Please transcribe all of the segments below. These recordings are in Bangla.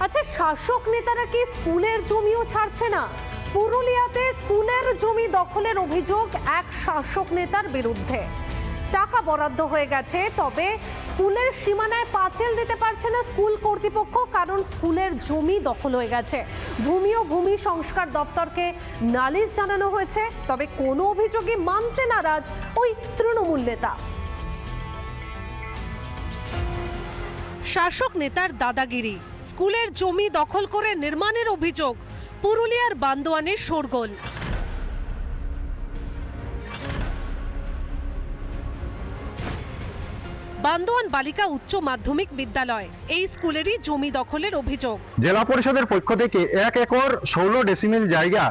আচ্ছা, শাসক নেতারা কি স্কুলের জমিও ছাড়ছে না? পুরুলিয়াতে স্কুলের জমি দখলের অভিযোগ এক শাসক নেতার বিরুদ্ধে। টাকা বরাদ্দ হয়ে গেছে, তবে স্কুলের সীমানায় পাঁচিল দিতে পারছে না স্কুল কর্তৃপক্ষ, কারণ স্কুলের জমি দখল হয়ে গেছে। ভূমি ও ভূমি সংস্কার দপ্তরকে নালিশ জানানো হয়েছে, তবে কোনো অভিযোগই মানতে নারাজ ওই তৃণমূল নেতা। শাসক নেতার দাদাগিরি, স্কুলের জমি দখল করে নির্মাণের অভিযোগ। পুরুলিয়ার বান্দোয়ানে শোরগোল। বান্দোয়ান বালিকা উচ্চ মাধ্যমিক বিদ্যালয়, এই স্কুলেরই জমি দখলের অভিযোগ। জেলা পরিষদের পক্ষ থেকে 1 একর 16 ডেসিমেল জায়গা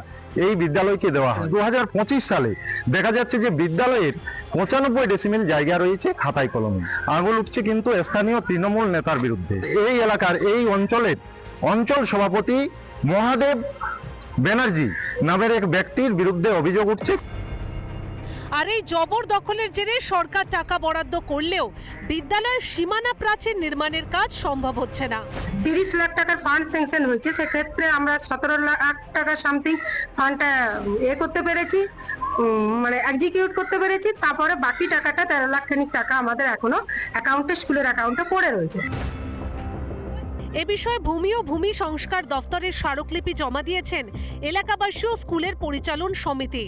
এই বিদ্যালয়কে দেওয়া হয়। 2025 সালে দেখা যাচ্ছে যে বিদ্যালয়ের 95 ডেসিমেল জায়গা রয়েছে খাতায় কলমে। আঙুল উঠছে কিন্তু স্থানীয় তৃণমূল নেতার বিরুদ্ধে। এই এলাকার এই অঞ্চলের অঞ্চল সভাপতি মহাদেব ব্যানার্জি নামের এক ব্যক্তির বিরুদ্ধে অভিযোগ উঠছে। আর এই জবরদখলের জেরে সরকার টাকা বরাদ্দ করলেও বিদ্যালয়ের সীমানা প্রাচীর নির্মাণের কাজ সম্ভব হচ্ছে না। 30 লাখ টাকার ফান্ড স্যাংশন হয়েছে, সেক্ষেত্রে আমরা 17 লাখ টাকা সামথিং ফান্ডটা করতে পেরেছি, মানে এক্সিকিউট করতে পেরেছি। তারপরে বাকি টাকাটা 13 লাখ খানিক টাকা আমাদের এখনো অ্যাকাউন্টে, স্কুলের অ্যাকাউন্টে পড়ে রয়েছে। এ বিষয়ে ভূমি ও ভূমি সংস্কার দপ্তরের স্মারকলিপি জমা দিয়েছেন এলাকাবাসী ও স্কুলের পরিচালন সমিতি,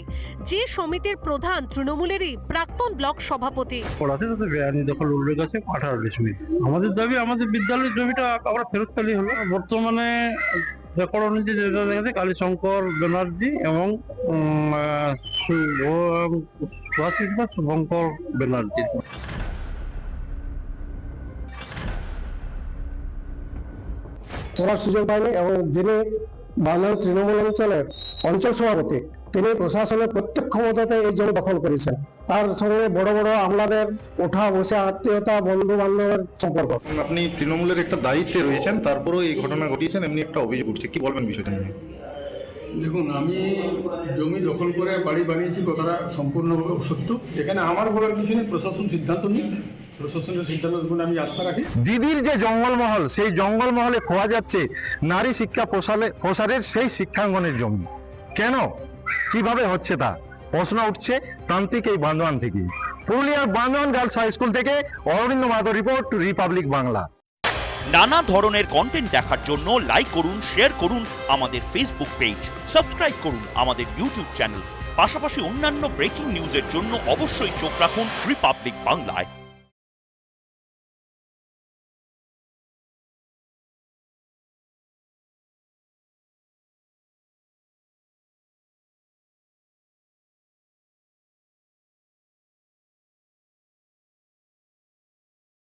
যে সমিতির প্রধান তৃণমূলেরই প্রাক্তন ব্লক সভাপতি। দখল উল্লেখ আছে 18 ডিসমিল। আমাদের দাবি আমাদের বিদ্যালয়ের জমিটা আমরা ফেরত পেলে হলো। বর্তমানে রেকর্ড অনুযায়ী যেটা দেখা যাচ্ছে কালীশঙ্কর ব্যানার্জি এবং শুভঙ্কর ব্যানার্জি। ওরা সুযোগ পায়নি এবং যিনি বাংলার তৃণমূল অঞ্চলের অঞ্চল সভাপতি, তিনি প্রশাসনের প্রত্যেক ক্ষমতাতে এই জমি দখল করেছেন। তার সঙ্গে বড় বড় আমলাদের ওঠা বসে আত্মীয়তা, বন্ধু বান্ধবের সম্পর্ক। আপনি তৃণমূলের একটা দায়িত্বে রয়েছেন, তারপরেও এই ঘটনা ঘটিয়েছেন, এমনি একটা অভিযোগ উঠছে, কি বলবেন বিষয়টা নিয়ে? দেখুন, আমি জমি দখল করে বাড়ি বানিয়েছি কথাটা সম্পূর্ণভাবে অসত্য। এখানে আমার বলার কিছু নেই, প্রশাসন সিদ্ধান্ত নিক, প্রশাসনের সিদ্ধান্তের উপর আমি আস্থা রাখি। দিদির যে জঙ্গলমহল, সেই জঙ্গলমহলে খোয়া যাচ্ছে নারী শিক্ষা প্রসারের সেই শিক্ষাঙ্গনের জমি। কেন, কিভাবে হচ্ছে তা প্রশ্ন উঠছে প্রান্তিক এই বান্দোয়ান থেকে। পুরুলিয়ার বান্দোয়ান গার্লস হাই স্কুল থেকে অরবিন্দ মাহাতো রিপোর্ট, রিপাবলিক বাংলা। নানা ধরনের কন্টেন্ট দেখার জন্য লাইক করুন, শেয়ার করুন আমাদের ফেসবুক পেজ, সাবস্ক্রাইব করুন আমাদের ইউটিউব চ্যানেল। পাশাপাশি অন্যান্য ব্রেকিং নিউজের জন্য অবশ্যই চোখ রাখুন রিপাবলিক বাংলায়।